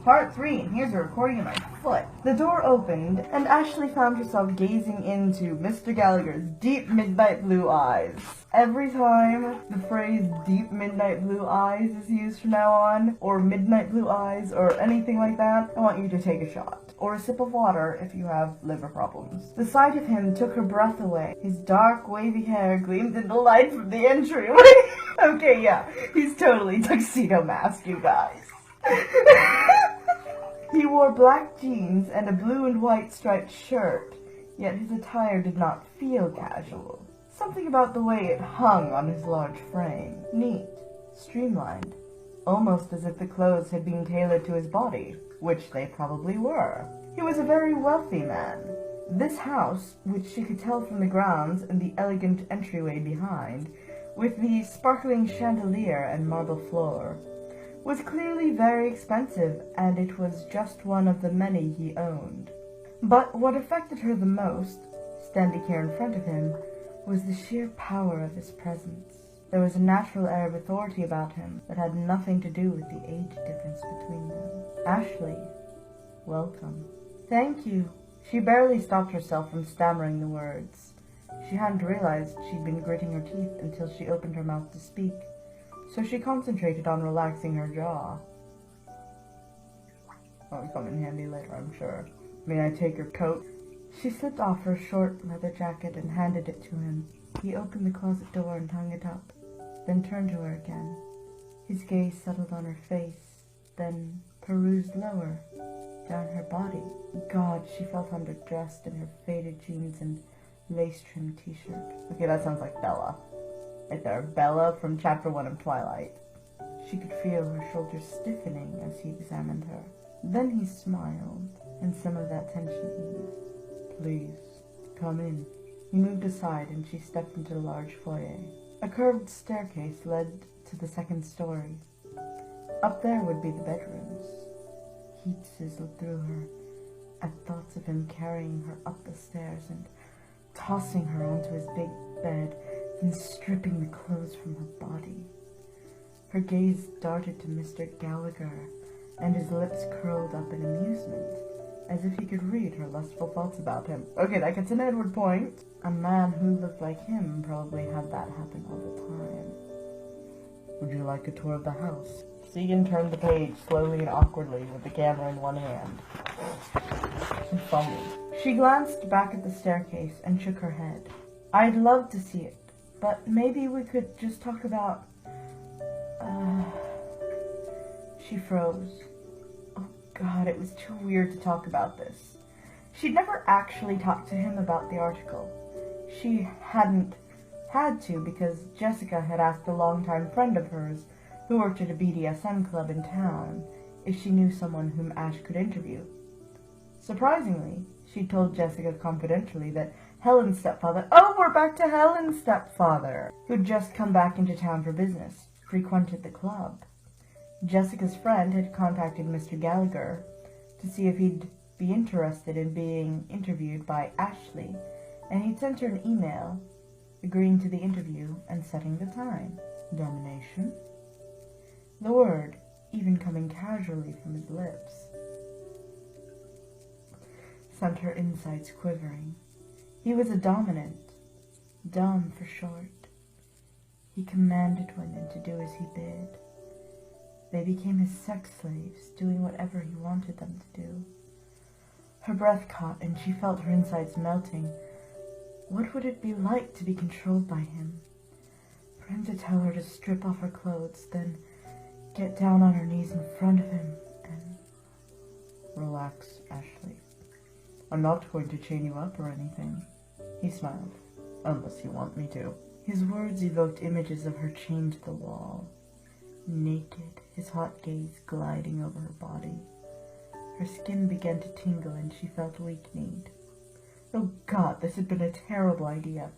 Part 3, and here's a recording of my foot. The door opened, and Ashley found herself gazing into Mr. Gallagher's deep midnight blue eyes. Every time the phrase deep midnight blue eyes is used from now on, or midnight blue eyes, or anything like that, I want you to take a shot. Or a sip of water if you have liver problems. The sight of him took her breath away. His dark, wavy hair gleamed in the light from the entryway. Okay, yeah, he's totally Tuxedo Mask, you guys. He wore black jeans and a blue and white striped shirt, yet his attire did not feel casual. Something about the way it hung on his large frame. Neat, streamlined, almost as if the clothes had been tailored to his body, which they probably were. He was a very wealthy man. This house, which she could tell from the grounds and the elegant entryway behind, with the sparkling chandelier and marble floor, was clearly very expensive, and it was just one of the many he owned. But what affected her the most, standing here in front of him, was the sheer power of his presence. There was a natural air of authority about him that had nothing to do with the age difference between them. Ashley, welcome. Thank you. She barely stopped herself from stammering the words. She hadn't realized she'd been gritting her teeth until she opened her mouth to speak, so she concentrated on relaxing her jaw. That'll come in handy later, I'm sure. May I take your coat? She slipped off her short leather jacket and handed it to him. He opened the closet door and hung it up, then turned to her again. His gaze settled on her face, then perused lower, down her body. God, she felt underdressed in her faded jeans and lace-trimmed t-shirt. Okay, that sounds like Bella. Right there, Bella from Chapter 1 of Twilight. She could feel her shoulders stiffening as he examined her. Then he smiled, and some of that tension eased. Please, come in. He moved aside, and she stepped into the large foyer. A curved staircase led to the second story. Up there would be the bedrooms. Heat sizzled through her at thoughts of him carrying her up the stairs and tossing her onto his big bed and stripping the clothes from her body. Her gaze darted to Mr. Gallagher, and his lips curled up in amusement, as if he could read her lustful thoughts about him. Okay, that gets an Edward point. A man who looked like him probably had that happen all the time. Would you like a tour of the house? Sigyn turned the page slowly and awkwardly with the camera in one hand. And fumbled. She glanced back at the staircase and shook her head. I'd love to see it, but maybe we could just talk about... She froze. Oh God, it was too weird to talk about this. She'd never actually talked to him about the article. She hadn't had to because Jessica had asked a longtime friend of hers who worked at a BDSM club in town if she knew someone whom Ash could interview. Surprisingly, she told Jessica confidentially that Helen's stepfather, we're back to Helen's stepfather, who'd just come back into town for business, frequented the club. Jessica's friend had contacted Mr. Gallagher to see if he'd be interested in being interviewed by Ashley, and he'd sent her an email agreeing to the interview and setting the time. Domination? The word, even coming casually from his lips, sent her insides quivering. He was a dominant, Dom for short. He commanded women to do as he bid. They became his sex slaves, doing whatever he wanted them to do. Her breath caught, and she felt her insides melting. What would it be like to be controlled by him? For him to tell her to strip off her clothes, then get down on her knees in front of him and... Relax, Ashley. I'm not going to chain you up or anything. He smiled. Unless you want me to. His words evoked images of her chained to the wall. Naked, his hot gaze gliding over her body. Her skin began to tingle and she felt weak-kneed. Oh God, this had been a terrible idea.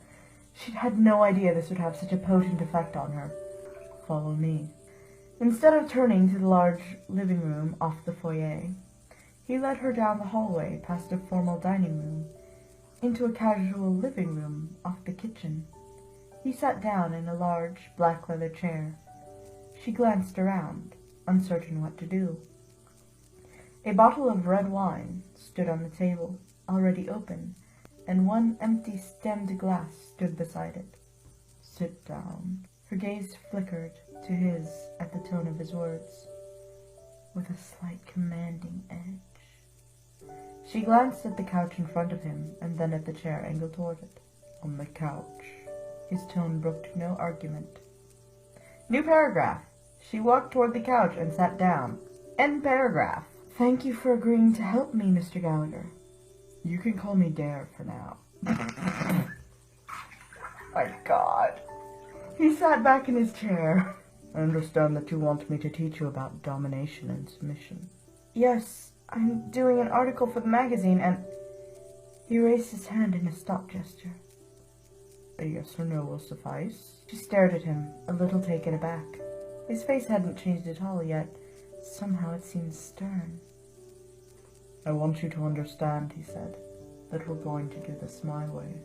She'd had no idea this would have such a potent effect on her. Follow me. Instead of turning to the large living room off the foyer, he led her down the hallway past a formal dining room, into a casual living room off the kitchen. He sat down in a large black leather chair. She glanced around, uncertain what to do. A bottle of red wine stood on the table, already open, and one empty stemmed glass stood beside it. "Sit down." Her gaze flickered to his at the tone of his words, with a slight commanding edge. She glanced at the couch in front of him, and then at the chair angled toward it. "On the couch." His tone brooked no argument. New paragraph. She walked toward the couch and sat down. End paragraph. "Thank you for agreeing to help me, Mr. Gallagher." "You can call me Dare for now." My God. He sat back in his chair. "I understand that you want me to teach you about domination and submission." "Yes, I'm doing an article for the magazine and—" He raised his hand in a stop gesture. "A yes or no will suffice." She stared at him, a little taken aback. His face hadn't changed at all yet. Somehow it seemed stern. "I want you to understand," he said, "that we're going to do this my way."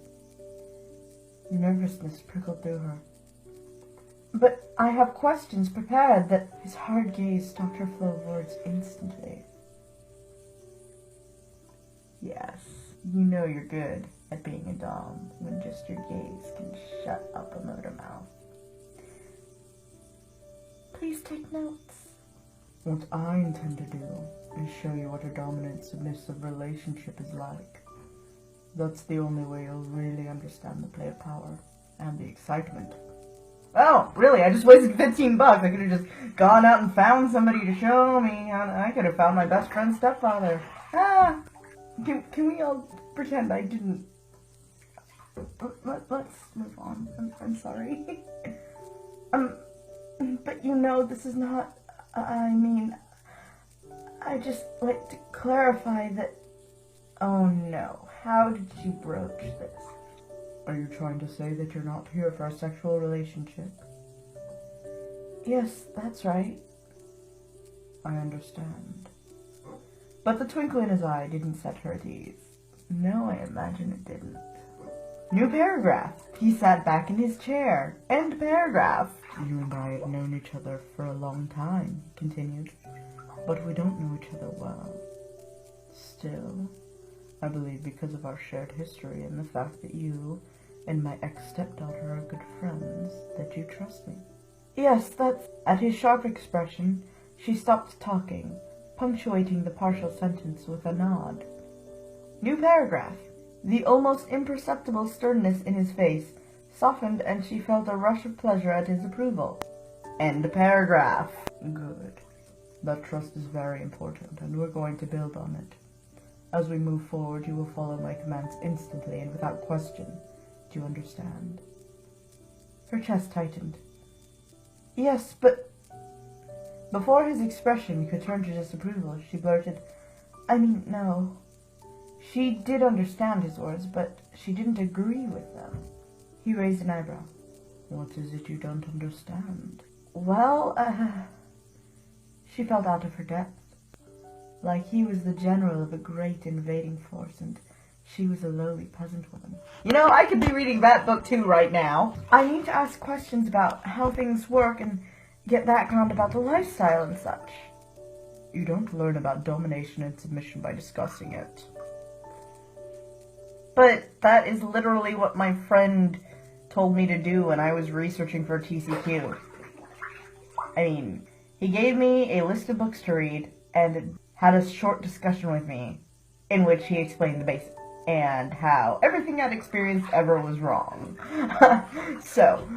Nervousness prickled through her. "But I have questions prepared that—" His hard gaze stopped her flow of words instantly. "Yes, you know you're good at being a dom when just your gaze can shut up a motor mouth." "Please take notes." "What I intend to do is show you what a dominant, submissive relationship is like. That's the only way you'll really understand the play of power and the excitement." Oh, really? I just wasted $15. I could have just gone out and found somebody to show me. I could have found my best friend's stepfather. Ah! Can we all pretend I didn't? Let's move on. I'm sorry. But you know this is not... I mean, I just like to clarify that... Oh no, how did you broach this? Are you trying to say that you're not here for a sexual relationship? Yes, that's right. I understand. But the twinkle in his eye didn't set her at ease. No, I imagine it didn't. New paragraph. He sat back in his chair. End paragraph. "You and I have known each other for a long time," he continued, "but we don't know each other well. Still, I believe because of our shared history and the fact that you and my ex-stepdaughter are good friends, that you trust me." Yes, that's... At his sharp expression, she stopped talking, punctuating the partial sentence with a nod. New paragraph. The almost imperceptible sternness in his face softened, and she felt a rush of pleasure at his approval. End paragraph. Good. That trust is very important, and we're going to build on it. As we move forward, you will follow my commands instantly and without question. Do you understand? Her chest tightened. Yes, but... Before his expression could turn to disapproval, she blurted, "I mean, no." She did understand his words, but she didn't agree with them. He raised an eyebrow. "What is it you don't understand?" Well, She felt out of her depth. Like he was the general of a great invading force, and she was a lowly peasant woman. You know, I could be reading that book too right now. I need to ask questions about how things work and get background about the lifestyle and such. You don't learn about domination and submission by discussing it. But that is literally what my friend told me to do when I was researching for TCQ. I mean, he gave me a list of books to read and had a short discussion with me in which he explained the basics and how everything I'd experienced ever was wrong. So,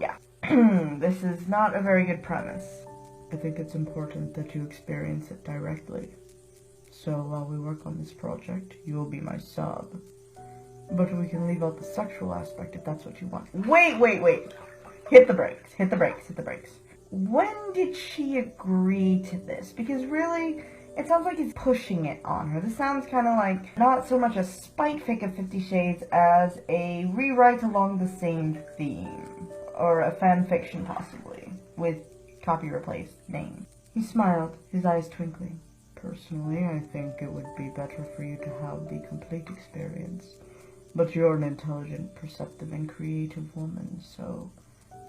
yeah. This is not a very good premise. I think it's important that you experience it directly. So while we work on this project, you will be my sub. But we can leave out the sexual aspect if that's what you want. Wait. Hit the brakes. When did she agree to this? Because really, it sounds like he's pushing it on her. This sounds kind of like not so much a spite fic of 50 Shades as a rewrite along the same theme. Or a fan fiction possibly, with copy replaced name. He smiled, his eyes twinkling. Personally, I think it would be better for you to have the complete experience. But you're an intelligent, perceptive, and creative woman, so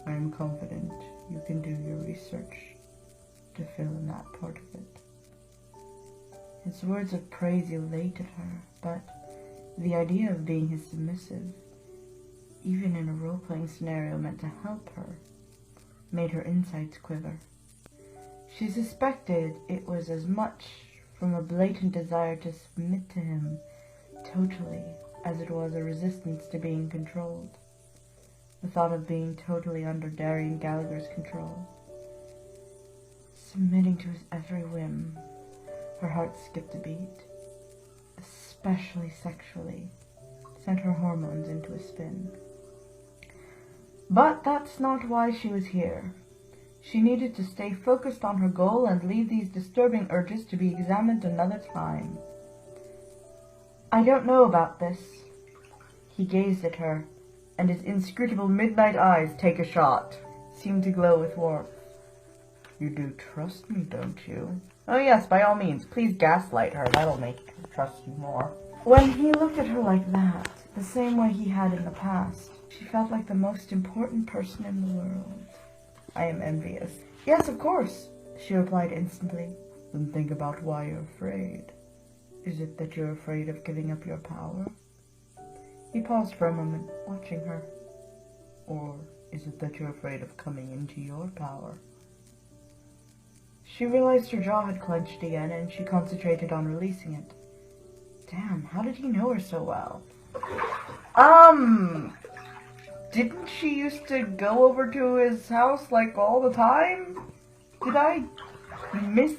I am confident you can do your research to fill in that part of it. His words of praise elated her, but the idea of being his submissive, even in a role-playing scenario meant to help her, made her insides quiver. She suspected it was as much from a blatant desire to submit to him totally as it was a resistance to being controlled. The thought of being totally under Darian Gallagher's control, submitting to his every whim, her heart skipped a beat, especially sexually, sent her hormones into a spin. But that's not why she was here. She needed to stay focused on her goal and leave these disturbing urges to be examined another time. I don't know about this. He gazed at her, and his inscrutable midnight eyes, take a shot, seemed to glow with warmth. You do trust me, don't you? Oh yes, by all means, please gaslight her. That'll make her trust you more. When he looked at her like that, the same way he had in the past, she felt like the most important person in the world. I am envious. Yes, of course, she replied instantly. Then think about why you're afraid. Is it that you're afraid of giving up your power? He paused for a moment, watching her. Or is it that you're afraid of coming into your power? She realized her jaw had clenched again, and she concentrated on releasing it. Damn, how did he know her so well? Didn't she used to go over to his house, like, all the time? Did I miss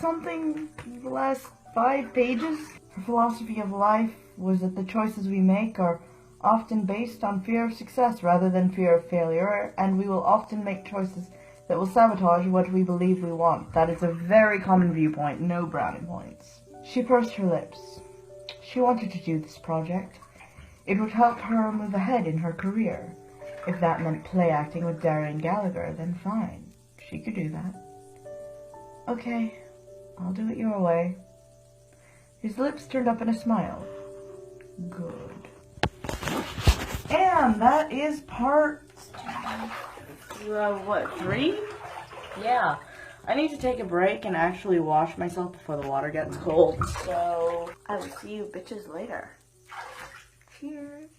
something in the last 5 pages? Her philosophy of life was that the choices we make are often based on fear of success rather than fear of failure, and we will often make choices that will sabotage what we believe we want. That is a very common viewpoint, no brownie points. She pursed her lips. She wanted to do this project. It would help her move ahead in her career. If that meant play acting with Darian Gallagher, then fine. She could do that. Okay, I'll do it your way. His lips turned up in a smile. Good. And that is part... 3? Yeah. I need to take a break and actually wash myself before the water gets cold. So, I will see you bitches later. Cheers.